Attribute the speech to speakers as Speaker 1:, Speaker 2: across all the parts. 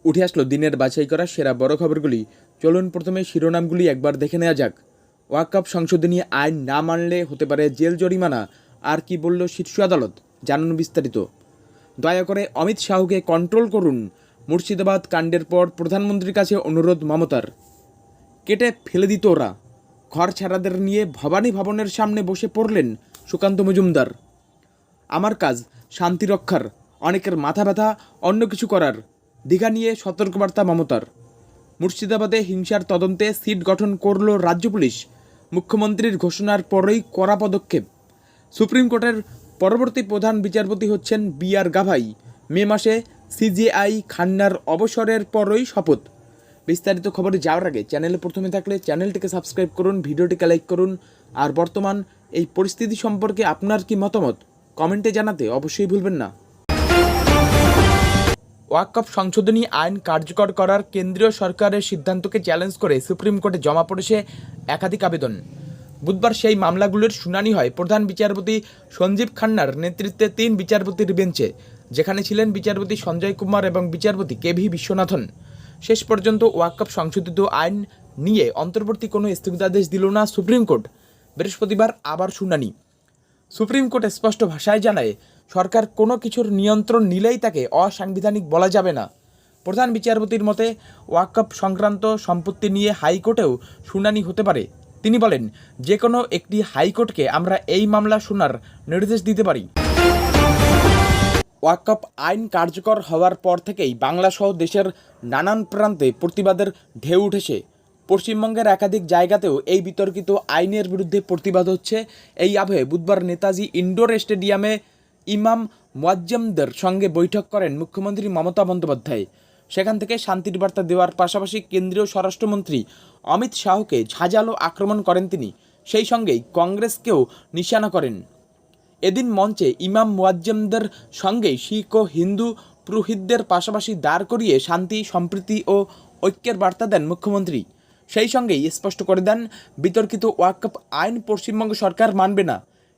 Speaker 1: উঠে আসলো দিনের বাছাই করা সেরা বড় খবরগুলি। চলুন প্রথমে শিরোনামগুলি একবার দেখে নেওয়া যাক। ওয়াকফ সংশোধনী আইন না মানলে হতে পারে জেল জরিমানা। আর কি বলল শীর্ষ আদালত, জানুন বিস্তারিত। দয়া করে অমিত শাহকে কন্ট্রোল করুন, মুর্শিদাবাদ কাণ্ডের পর প্রধানমন্ত্রীর কাছে অনুরোধ মমতার। কেটে ফেলে দিত ওরা, ঘর ছাড়াদের নিয়ে ভবানী ভবনের সামনে বসে পড়লেন সুকান্ত মজুমদার। আমার কাজ শান্তি রক্ষার, অনেকের মাথা ব্যথা অন্য কিছু করার। দীঘা নিয়ে সতর্কবার্তা মমতার। মুর্শিদাবাদে হিংসার তদন্তে সিট গঠন করল রাজ্য পুলিশ, মুখ্যমন্ত্রীর ঘোষণার পরই কড়া পদক্ষেপ। সুপ্রিম কোর্টের পরবর্তী প্রধান বিচারপতি হচ্ছেন বি.আর. গাভাই। মে মাসে সিজেআই খান্নার অবসরের পরই শপথ। বিস্তারিত খবরে যাওয়ার আগে চ্যানেলে প্রথমে থাকলে চ্যানেলটিকে সাবস্ক্রাইব করুন, ভিডিওটিকে লাইক করুন। আর বর্তমান এই পরিস্থিতি সম্পর্কে আপনার কি মতামত কমেন্টে জানাতে অবশ্যই ভুলবেন না। ওয়াকফ সংশোধনী আইন কার্যকর করার কেন্দ্রীয় সরকারের সিদ্ধান্তকে চ্যালেঞ্জ করে সুপ্রিম কোর্টে জমা পড়েছে একাধিক আবেদন। বুধবার সেই মামলাগুলোর শুনানি হয় প্রধান বিচারপতি সঞ্জীব খান্নার নেতৃত্বে 3 বিচারপতির বেঞ্চে, যেখানে ছিলেন বিচারপতি সঞ্জয় কুমার এবং বিচারপতি কে.ভি. বিশ্বনাথন। শেষ পর্যন্ত ওয়াকফ সংশোধিত আইন নিয়ে অন্তর্বর্তী কোনো স্থগিতাদেশ দিল না সুপ্রিম কোর্ট। বৃহস্পতিবার আবার শুনানি। সুপ্রিম কোর্ট স্পষ্ট ভাষায় জানায়, সরকার কোনো কিছুর নিয়ন্ত্রণ নিলেই তাকে অসাংবিধানিক বলা যাবে না। প্রধান বিচারপতির মতে ওয়াকফ সংক্রান্ত সম্পত্তি নিয়ে হাইকোর্টেও শুনানি হতে পারে। তিনি বলেন, যে কোনো একটি হাইকোর্টকে আমরা এই মামলা শোনার নির্দেশ দিতে পারি। ওয়াকফ আইন কার্যকর হওয়ার পর থেকেই বাংলাসহ দেশের নানান প্রান্তে প্রতিবাদের ঢেউ উঠেছে। পশ্চিমবঙ্গের একাধিক জায়গাতেও এই বিতর্কিত আইনের বিরুদ্ধে প্রতিবাদ হচ্ছে। এই আবহে বুধবার নেতাজি ইনডোর স্টেডিয়ামে ইমাম মুয়াজ্জেমদের সঙ্গে বৈঠক করেন মুখ্যমন্ত্রী মমতা বন্দ্যোপাধ্যায়। সেখান থেকে শান্তির বার্তা দেওয়ার পাশাপাশি কেন্দ্রীয় স্বরাষ্ট্রমন্ত্রী অমিত শাহকে ঝাঁঝালো আক্রমণ করেন তিনি। সেই সঙ্গেই কংগ্রেসকেও নিশানা করেন। এদিন মঞ্চে ইমাম মুয়াজ্জেমদের সঙ্গেই শিখ ও হিন্দু পুরোহিতদের পাশাপাশি দাঁড় করিয়ে শান্তি, সম্প্রীতি ও ঐক্যের বার্তা দেন মুখ্যমন্ত্রী। সেই সঙ্গেই স্পষ্ট করে দেন, বিতর্কিত ওয়াকফ আইন পশ্চিমবঙ্গ সরকার মানবে না।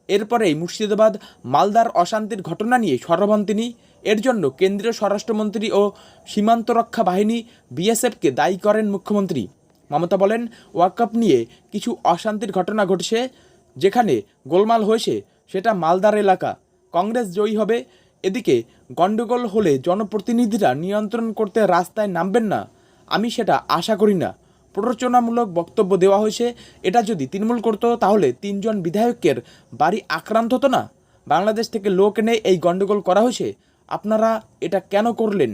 Speaker 1: এরপরেই মুর্শিদাবাদ মালদার অশান্তির ঘটনা নিয়ে সরব হন তিনি। এর জন্য কেন্দ্রীয় স্বরাষ্ট্রমন্ত্রী ও সীমান্তরক্ষা বাহিনী বিএসএফকে দায়ী করেন মুখ্যমন্ত্রী। মমতা বলেন, ওয়াকফ নিয়ে কিছু অশান্তির ঘটনা ঘটেছে, যেখানে গোলমাল হয়েছে সেটা মালদার এলাকা। কংগ্রেস জয়ী হবে। এদিকে গণ্ডগোল হলে জনপ্রতিনিধিরা নিয়ন্ত্রণ করতে রাস্তায় নামবেন না, আমি সেটা আশা করি না। প্ররোচনামূলক বক্তব্য দেওয়া হয়েছে। এটা যদি তৃণমূল করতো তাহলে 3 জন বিধায়কের বাড়ি আক্রান্ত হতো না। বাংলাদেশ থেকে লোক এনে এই গণ্ডগোল করা হয়েছে, আপনারা এটা কেন করলেন?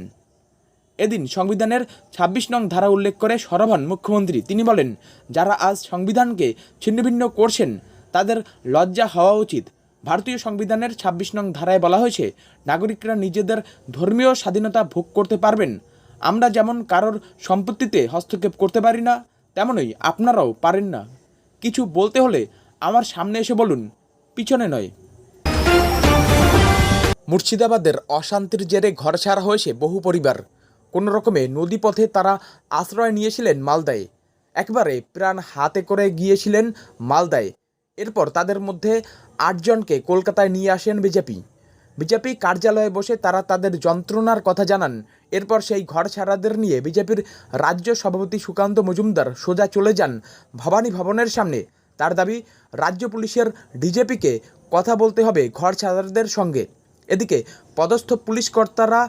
Speaker 1: এদিন সংবিধানের 26 নং ধারা উল্লেখ করে সরব হন মুখ্যমন্ত্রী। তিনি বলেন, যারা আজ সংবিধানকে ছিন্নভিন্ন করছেন তাদের লজ্জা হওয়া উচিত। ভারতীয় সংবিধানের 26 নং ধারায় বলা হয়েছে, নাগরিকরা নিজেদের ধর্মীয় স্বাধীনতা ভোগ করতে পারবেন। আমরা যেমন কারোর সম্পত্তিতে হস্তক্ষেপ করতে পারি না, তেমনই আপনারাও পারেন না। কিছু বলতে হলে আমার সামনে এসে বলুন, পিছনে নয়। মুর্শিদাবাদের অশান্তির জেরে ঘর ছাড়া হয়েছে বহু পরিবার। কোনো রকমে নদীপথে তারা আশ্রয় নিয়েছিলেন মালদায়। একবারে প্রাণ হাতে করে গিয়েছিলেন মালদায়। এরপর তাদের মধ্যে 8 জনকে কলকাতায় নিয়ে আসেন বিজেপি কার্যালয়ে বসে তারা তাদের যন্ত্রণার কথা জানান। এরপর সেই ঘর ছাড়াদের নিয়ে বিজেপির রাজ্য সভাপতি সুকান্ত মজুমদার সোজা চলে যান ভবানী ভবনের সামনে। তার দাবি, রাজ্য পুলিশের ডিজিপিকে কথা বলতে হবে ঘর ছাড়াদের সঙ্গে। এদিকে পদস্থ পুলিশ কর্তারা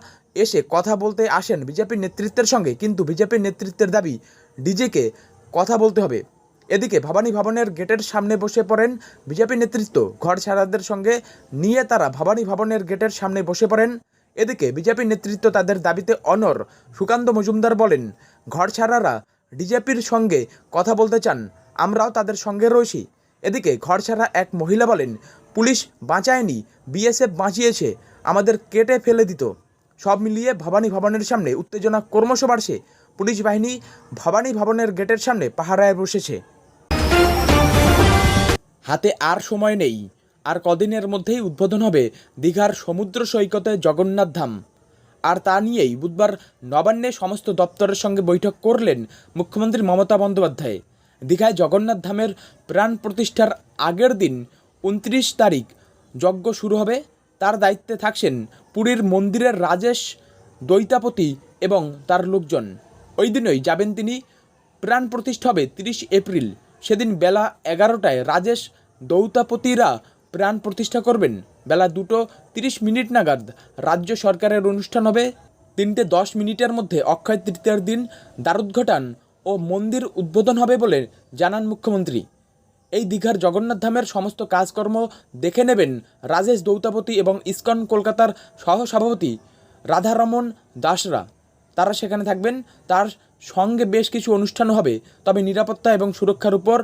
Speaker 1: এসে কথা বলতে আসেন বিজেপির নেতৃত্বের সঙ্গে, কিন্তু বিজেপির নেতৃত্বের দাবি ডিজিকে কথা বলতে হবে। এদিকে ভবানী ভবনের গেটের সামনে বসে পড়েন বিজেপি নেতৃত্ব। ঘর ছাড়াদের সঙ্গে নিয়ে তারা ভবানী ভবনের গেটের সামনে বসে পড়েন। এদিকে বিজেপি নেতৃত্ব তাদের দাবিতে অনড়। সুকান্ত মজুমদার বলেন, ঘর ছাড়ারা ডিজেপির সঙ্গে কথা বলতে চান, আমরাও তাদের সঙ্গে রয়েছি। এদিকে ঘর ছাড়া এক মহিলা বলেন, পুলিশ বাঁচায়নি, বিএসএফ বাঁচিয়েছে, আমাদের কেটে ফেলে দিত। সব মিলিয়ে ভবানী ভবনের সামনে উত্তেজনা ক্রমশ বাড়ছে। পুলিশ বাহিনী ভবানী ভবনের গেটের সামনে পাহারায় বসেছে। হাতে আর সময় নেই, আর কদিনের মধ্যেই উদ্বোধন হবে দীঘার সমুদ্র সৈকতে জগন্নাথ ধাম। আর তা নিয়েই বুধবার নবান্নে সমস্ত দপ্তরের সঙ্গে বৈঠক করলেন মুখ্যমন্ত্রী মমতা বন্দ্যোপাধ্যায়। দীঘায় জগন্নাথ ধামের প্রাণ প্রতিষ্ঠার আগের দিন 29 তারিখ যজ্ঞ শুরু হবে। তার দায়িত্বে থাকছেন পুরীর মন্দিরের রাজেশ দৈতাপতি এবং তার লোকজন। ওই দিনই যাবেন তিনি। প্রাণ প্রতিষ্ঠা হবে 30 এপ্রিল। সেদিন বেলা 11টায় রাজেশ দৌতাপতিরা প্রাণ প্রতিষ্ঠা করবেন। বেলা 2:30 নাগাদ রাজ্য সরকারের অনুষ্ঠান হবে। 3:10 মধ্যে অক্ষয় তৃতীয়ার দিন দ্বারোদ্ঘাটন ও মন্দির উদ্বোধন হবে বলে জানান মুখ্যমন্ত্রী। এই দীঘার জগন্নাথ ধামের সমস্ত কাজকর্ম দেখে নেবেন রাজেশ দৌতাপতি এবং ইসকন কলকাতার সহসভাপতি রাধারমন দাসরা। তারা সেখানে থাকবেন। তার সঙ্গে বেশ কিছু অনুষ্ঠান হবে। তবে নিরাপত্তা এবং সুরক্ষার উপর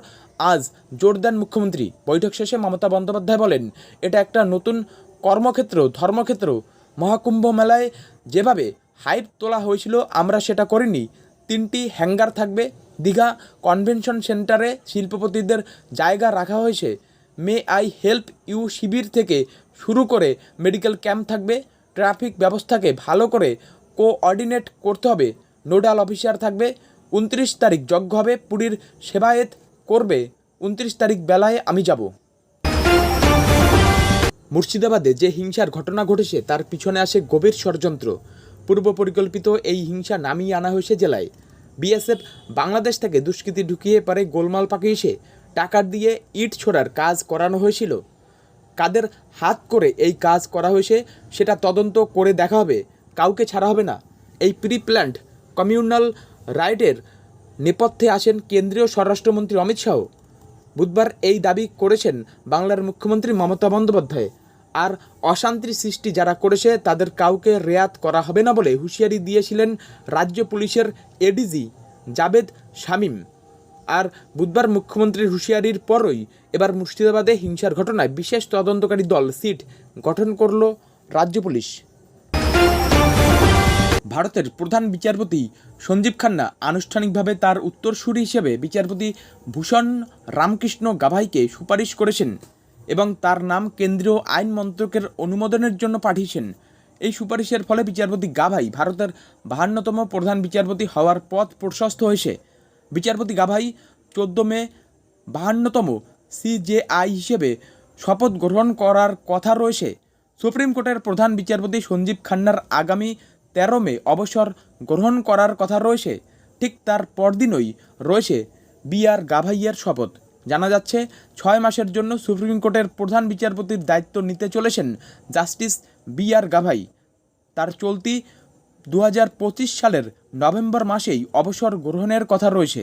Speaker 1: আজ জোর দেন মুখ্যমন্ত্রী। বৈঠক শেষে মমতা বন্দ্যোপাধ্যায় বলেন, এটা একটা নতুন কর্মক্ষেত্র, ধর্মক্ষেত্র। মহাকুম্ভ মেলায় যেভাবে হাইপ তোলা হয়েছিল আমরা সেটা করিনি। 3টি হ্যাঙ্গার থাকবে। দীঘা কনভেনশন সেন্টারে শিল্পপতিদের জায়গা রাখা হয়েছে। মে আই হেল্প ইউ শিবির থেকে শুরু করে মেডিকেল ক্যাম্প থাকবে। ট্রাফিক ব্যবস্থাকে ভালো করে কোঅর্ডিনেট করতে হবে। নোডাল অফিসার থাকবে। 29 তারিখ যজ্ঞ হবে। পুরীর সেবায়েত করবে। 29 তারিখ বেলায় আমি যাব। মুর্শিদাবাদে যে হিংসার ঘটনা ঘটেছে তার পিছনে আসে গভীর ষড়যন্ত্র। পূর্ব পরিকল্পিত এই হিংসা নামিয়ে আনা হয়েছে জেলায়। বিএসএফ বাংলাদেশ থেকে দুষ্কৃতী ঢুকিয়ে পারে গোলমাল পাকিয়েছে। টাকা দিয়ে ইট ছোড়ার কাজ করানো হয়েছিল। কাদের হাত করে এই কাজ করা হয়েছে সেটা তদন্ত করে দেখা হবে। কাউকে ছাড়া হবে না। এই প্রি প্ল্যান্ড কমিউনাল রাইটের নেপথ্যে আসেন কেন্দ্রীয় স্বরাষ্ট্রমন্ত্রী অমিত শাহ। বুধবার এই দাবি করেছেন বাংলার মুখ্যমন্ত্রী মমতা বন্দ্যোপাধ্যায়। আর অশান্তির সৃষ্টি যারা করেছে তাদের কাউকে রেয়াত করা হবে না বলে হুঁশিয়ারি দিয়েছিলেন রাজ্য পুলিশের এডিজি জাবেদ শামীম। আর বুধবার মুখ্যমন্ত্রীর হুঁশিয়ারির পরই এবার মুর্শিদাবাদে হিংসার ঘটনায় বিশেষ তদন্তকারী দল সিট গঠন করল রাজ্য পুলিশ। ভারতের প্রধান বিচারপতি সঞ্জীব খান্না আনুষ্ঠানিকভাবে তার উত্তরসূরি হিসেবে বিচারপতি ভূষণ রামকৃষ্ণ গাভাইকে সুপারিশ করেছেন এবং তার নাম কেন্দ্রীয় আইন মন্ত্রকের অনুমোদনের জন্য পাঠিয়েছেন। এই সুপারিশের ফলে বিচারপতি গাভাই ভারতের 52তম প্রধান বিচারপতি হওয়ার পথ প্রশস্ত হয়েছে। বিচারপতি গাভাই 14 মে 52তম সিজেআই হিসেবে শপথ গ্রহণ করার কথা রয়েছে। সুপ্রিম কোর্টের প্রধান বিচারপতি সঞ্জীব খান্নার আগামী 13 মে অবসর গ্রহণ করার কথা রয়েছে। ঠিক তার পরদিনই রয়েছে বি.আর. গাভাইয়ের শপথ। জানা যাচ্ছে 6 মাসের জন্য সুপ্রিম কোর্টের প্রধান বিচারপতির দায়িত্ব নিতে চলেছেন জাস্টিস বি.আর. গাভাই। তার চলতি 2025 সালের নভেম্বর মাসেই অবসর গ্রহণের কথা রয়েছে।